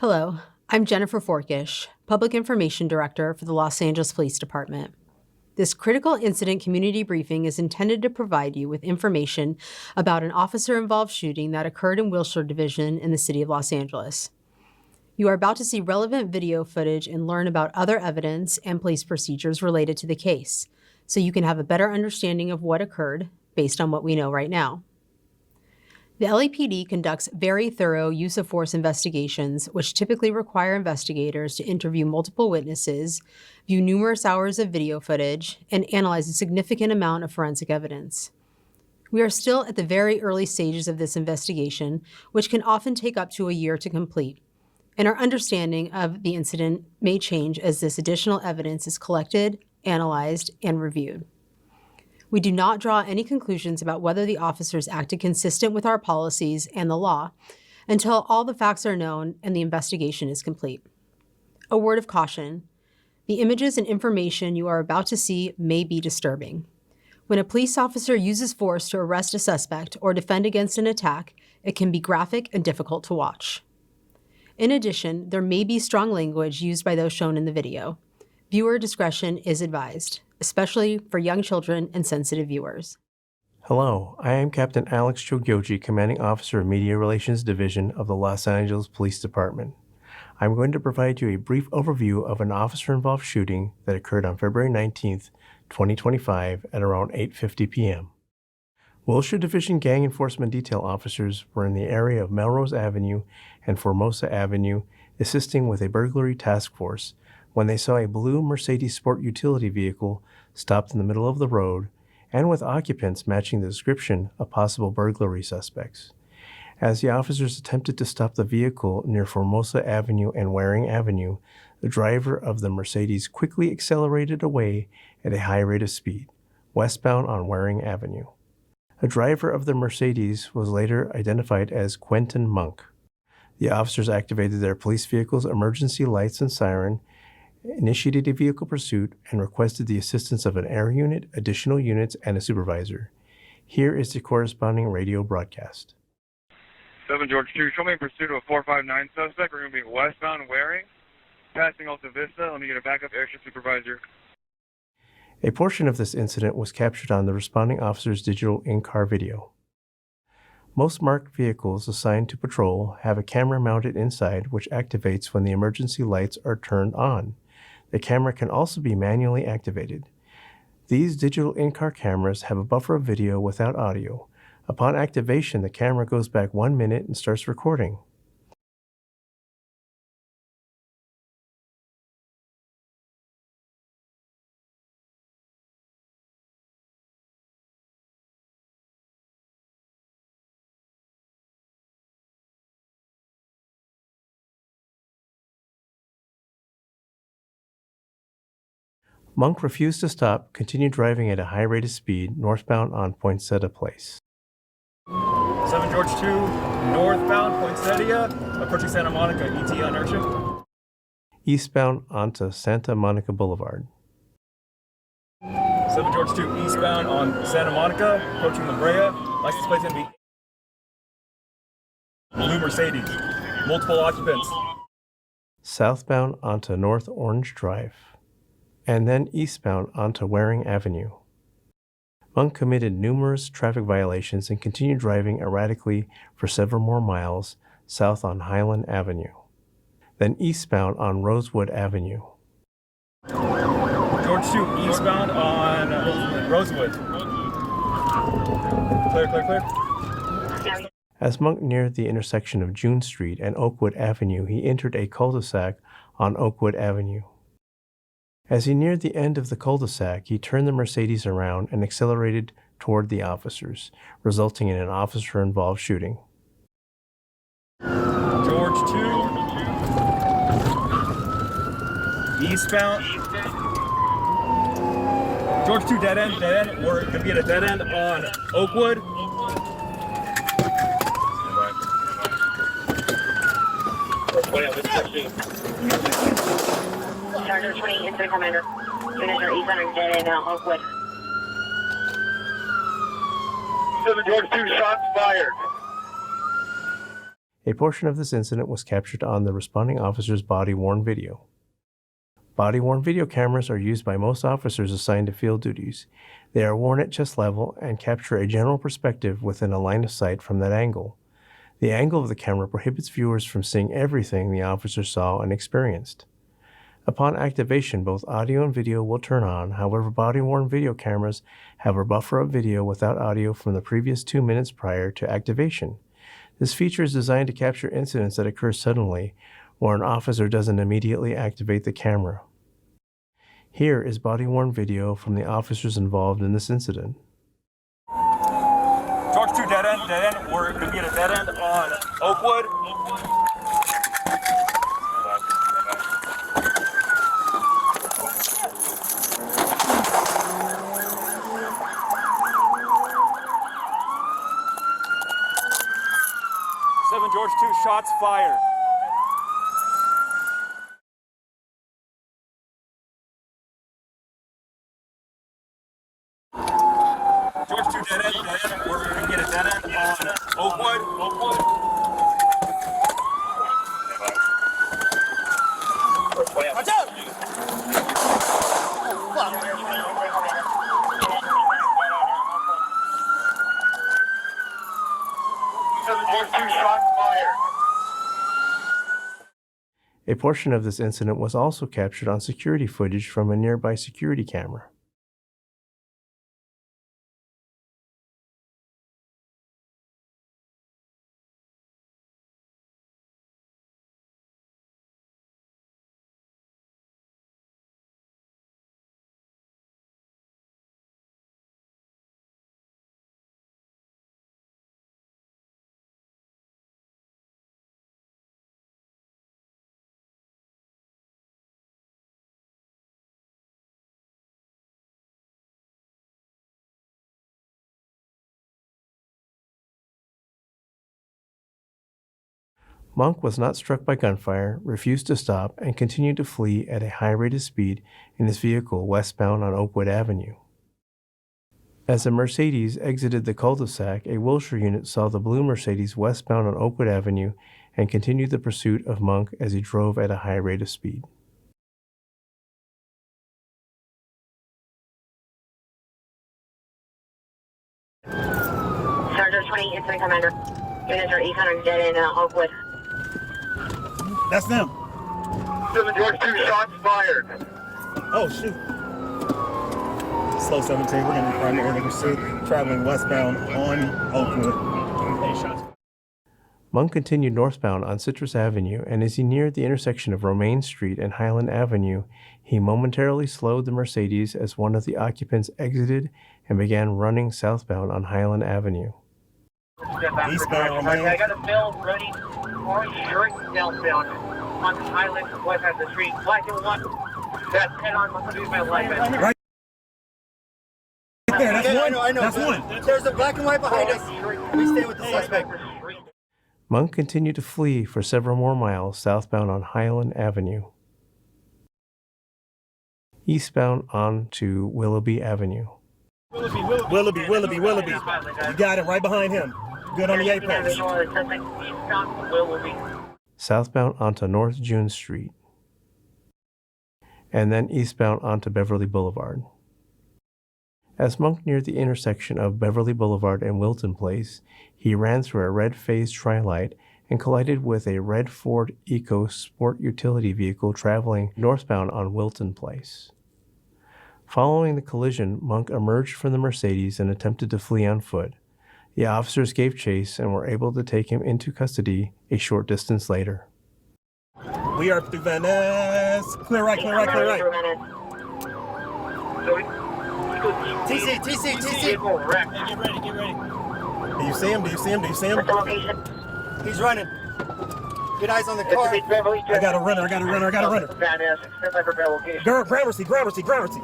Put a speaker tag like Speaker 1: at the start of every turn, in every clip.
Speaker 1: Hello, I'm Jennifer Forkish, Public Information Director for the Los Angeles Police Department. This critical incident community briefing is intended to provide you with information about an officer-involved shooting that occurred in Wilshire Division in the city of Los Angeles. You are about to see relevant video footage and learn about other evidence and police procedures related to the case, so you can have a better understanding of what occurred based on what we know right now. The LAPD conducts very thorough use of force investigations, which typically require investigators to interview multiple witnesses, view numerous hours of video footage, and analyze a significant amount of forensic evidence. We are still at the very early stages of this investigation, which can often take up to a year to complete, and our understanding of the incident may change as this additional evidence is collected, analyzed, and reviewed. We do not draw any conclusions about whether the officers acted consistent with our policies and the law until all the facts are known and the investigation is complete. A word of caution: the images and information you are about to see may be disturbing. When a police officer uses force to arrest a suspect or defend against an attack, it can be graphic and difficult to watch. In addition, there may be strong language used by those shown in the video. Viewer discretion is advised, especially for young children and sensitive viewers.
Speaker 2: Hello, I am Captain Alex Chogyoji, Commanding Officer of Media Relations Division of the Los Angeles Police Department. I'm going to provide you a brief overview of an officer-involved shooting that occurred on February 19th, 2025 at around 8:50 p.m. Wilshire Division Gang Enforcement Detail officers were in the area of Melrose Avenue and Formosa Avenue assisting with a burglary task force when they saw a blue Mercedes Sport utility vehicle stopped in the middle of the road and with occupants matching the description of possible burglary suspects. As the officers attempted to stop the vehicle near Formosa Avenue and Waring Avenue, the driver of the Mercedes quickly accelerated away at a high rate of speed, westbound on Waring Avenue. The driver of the Mercedes was later identified as Quentin Monk. The officers activated their police vehicle's emergency lights and siren, initiated a vehicle pursuit, and requested the assistance of an air unit, additional units, and a supervisor. Here is the corresponding radio broadcast.
Speaker 3: 7 George 2, show me in pursuit of a 459 suspect. We're going to be westbound Waring, passing Alta Vista. Let me get a backup airship supervisor.
Speaker 2: A portion of this incident was captured on the responding officer's digital in-car video. Most marked vehicles assigned to patrol have a camera mounted inside which activates when the emergency lights are turned on. The camera can also be manually activated. These digital in-car cameras have a buffer of video without audio. Upon activation, the camera goes back 1 minute and starts recording. Monk refused to stop, continued driving at a high rate of speed northbound on Poinsettia Place.
Speaker 4: 7 George 2, northbound Poinsettia, approaching Santa Monica, ET on airship.
Speaker 2: Eastbound onto Santa Monica Boulevard.
Speaker 4: 7 George 2, eastbound on Santa Monica, approaching La Brea, license plate MB. Blue Mercedes, multiple occupants.
Speaker 2: Southbound onto North Orange Drive, and then eastbound onto Waring Avenue. Monk committed numerous traffic violations and continued driving erratically for several more miles south on Highland Avenue, then eastbound on Rosewood Avenue.
Speaker 4: George 2, eastbound on Rosewood. Clear, clear, clear.
Speaker 2: As Monk neared the intersection of June Street and Oakwood Avenue, he entered a cul-de-sac on Oakwood Avenue. As he neared the end of the cul-de-sac, he turned the Mercedes around and accelerated toward the officers, resulting in an officer-involved shooting.
Speaker 4: George 2, eastbound. George 2, dead end. We're going to be at a dead end on Oakwood.
Speaker 5: Sergeant 20, Incident Commander. Units are east on dead end on Oakwood.
Speaker 3: 7 George 2, shots fired.
Speaker 2: A portion of this incident was captured on the responding officer's body-worn video. Body-worn video cameras are used by most officers assigned to field duties. They are worn at chest level and capture a general perspective within a line of sight from that angle. The angle of the camera prohibits viewers from seeing everything the officer saw and experienced. Upon activation, both audio and video will turn on. However, body-worn video cameras have a buffer of video without audio from the previous 2 minutes prior to activation. This feature is designed to capture incidents that occur suddenly, where an officer doesn't immediately activate the camera. Here is body-worn video from the officers involved in this incident.
Speaker 4: George 2, dead end. We're going to be at a dead end on Oakwood. George 2, shots fired. George 2, dead end. We're going to get a dead end on Oakwood. Watch out!
Speaker 3: George 2, shots fired.
Speaker 2: A portion of this incident was also captured on security footage from a nearby security camera. Monk was not struck by gunfire, refused to stop, and continued to flee at a high rate of speed in his vehicle westbound on Oakwood Avenue. As the Mercedes exited the cul-de-sac, a Wilshire unit saw the blue Mercedes westbound on Oakwood Avenue and continued the pursuit of Monk as he drove at a high rate of speed.
Speaker 5: Sergeant 20, incident commander. Units are 800 dead in Oakwood.
Speaker 6: That's them.
Speaker 3: 7 George 2, shots fired.
Speaker 6: Oh, shoot. Slow 17, we're going to be primary pursuit, traveling westbound on Oakwood.
Speaker 2: Monk continued northbound on Citrus Avenue, and as he neared the intersection of Romaine Street and Highland Avenue, he momentarily slowed the Mercedes as one of the occupants exited and began running southbound on Highland Avenue.
Speaker 6: Eastbound, man.
Speaker 5: I got a bill ready. Orange shirt southbound on Highland, west side of the street. Black and white. That's head on. I'm going to use my life.
Speaker 6: Right there, that's one.
Speaker 7: I know.
Speaker 6: That's one.
Speaker 7: There's a black and white behind us. We stay with the suspect.
Speaker 2: Monk continued to flee for several more miles southbound on Highland Avenue. Eastbound on to Willoughby Avenue.
Speaker 6: Willoughby. You got it right behind him. Good on the apex.
Speaker 2: Southbound onto North June Street. And then eastbound onto Beverly Boulevard. As Monk neared the intersection of Beverly Boulevard and Wilton Place, he ran through a red phase tri-light and collided with a red Ford Eco sport utility vehicle traveling northbound on Wilton Place. Following the collision, Monk emerged from the Mercedes and attempted to flee on foot. The officers gave chase and were able to take him into custody a short distance later.
Speaker 6: We are through Van Ness. Clear right.
Speaker 7: TC.
Speaker 4: Get ready.
Speaker 6: Do you see him?
Speaker 5: What's the location?
Speaker 7: He's running. Good eyes on the car.
Speaker 6: I got a runner.
Speaker 5: Van Ness. Step by for location.
Speaker 6: Gramercy.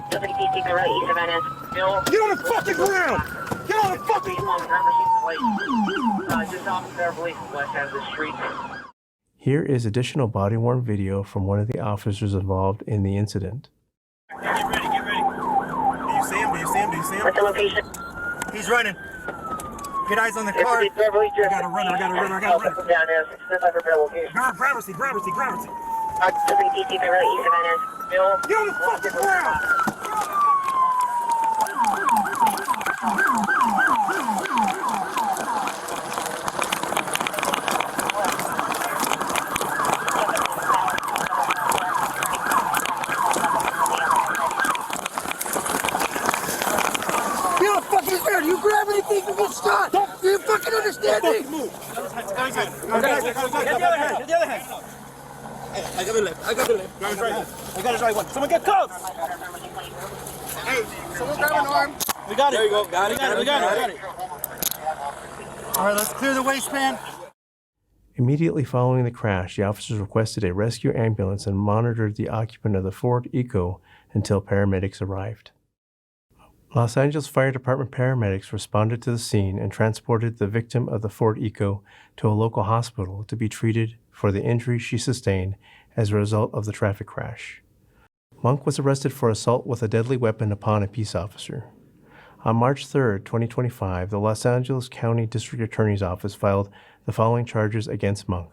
Speaker 5: Deputy TC, go right east of Van Ness. Bill.
Speaker 6: Get on the fucking ground! Get on the fucking ground!
Speaker 5: Just off of Beverly, west side of the street.
Speaker 2: Here is additional body-worn video from one of the officers involved in the incident.
Speaker 4: Get ready.
Speaker 6: Do you see him?
Speaker 5: What's the location?
Speaker 7: He's running. Get eyes on the car.
Speaker 6: I got a runner.
Speaker 5: Down there, this is for location.
Speaker 6: Gravity.
Speaker 5: Pacific DC, Beverly East Van Ness. Bill.
Speaker 6: Get on the fucking ground!
Speaker 7: You don't fucking fair. You grab anything, you get shot. Do you fucking understand me?
Speaker 6: Get the other hand.
Speaker 7: I got the left.
Speaker 6: I got his right one. Someone get cuffs!
Speaker 7: Hey, someone grab an arm.
Speaker 6: We got it. There you go. Got it.
Speaker 7: All right, let's clear the waistband.
Speaker 2: Immediately following the crash, the officers requested a rescue ambulance and monitored the occupant of the Ford Eco until paramedics arrived. Los Angeles Fire Department paramedics responded to the scene and transported the victim of the Ford Eco to a local hospital to be treated for the injuries she sustained as a result of the traffic crash. Monk was arrested for assault with a deadly weapon upon a peace officer. On March 3, 2025, the Los Angeles County District Attorney's Office filed the following charges against Monk: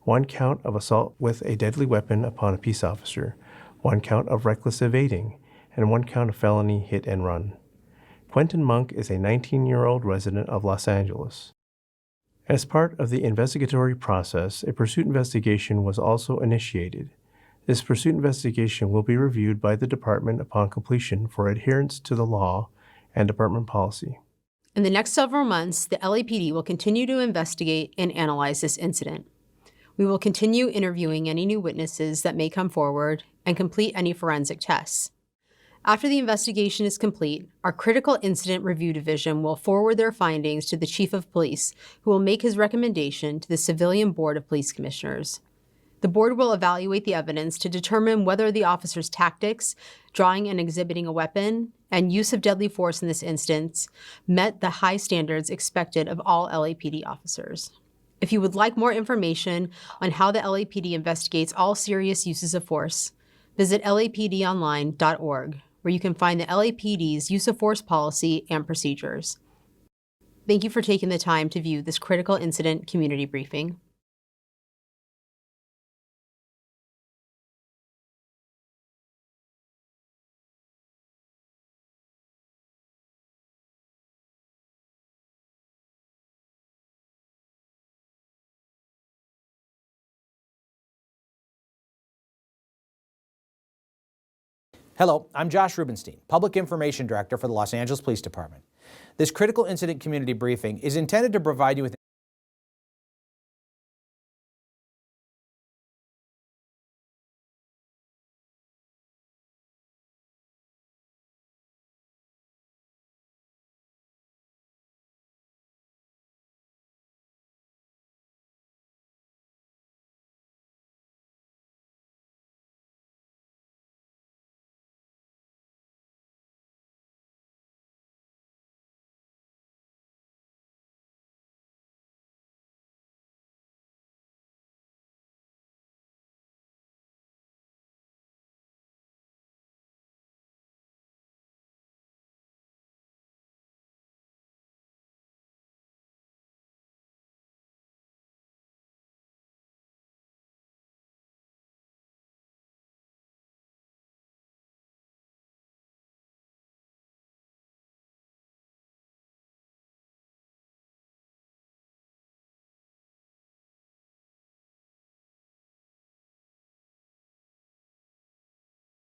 Speaker 2: 1 count of assault with a deadly weapon upon a peace officer, 1 count of reckless evading, and 1 count of felony hit and run. Quentin Monk is a 19-year-old resident of Los Angeles. As part of the investigatory process, a pursuit investigation was also initiated. This pursuit investigation will be reviewed by the department upon completion for adherence to the law and department policy.
Speaker 1: In the next several months, the LAPD will continue to investigate and analyze this incident. We will continue interviewing any new witnesses that may come forward and complete any forensic tests. After the investigation is complete, our Critical Incident Review Division will forward their findings to the Chief of Police, who will make his recommendation to the Civilian Board of Police Commissioners. The board will evaluate the evidence to determine whether the officer's tactics, drawing and exhibiting a weapon, and use of deadly force in this instance met the high standards expected of all LAPD officers. If you would like more information on how the LAPD investigates all serious uses of force, visit lapdonline.org, where you can find the LAPD's use of force policy and procedures. Thank you for taking the time to view this critical incident community briefing.
Speaker 8: Hello, I'm Josh Rubenstein, Public Information Director for the Los Angeles Police Department. This critical incident community briefing is intended to provide you with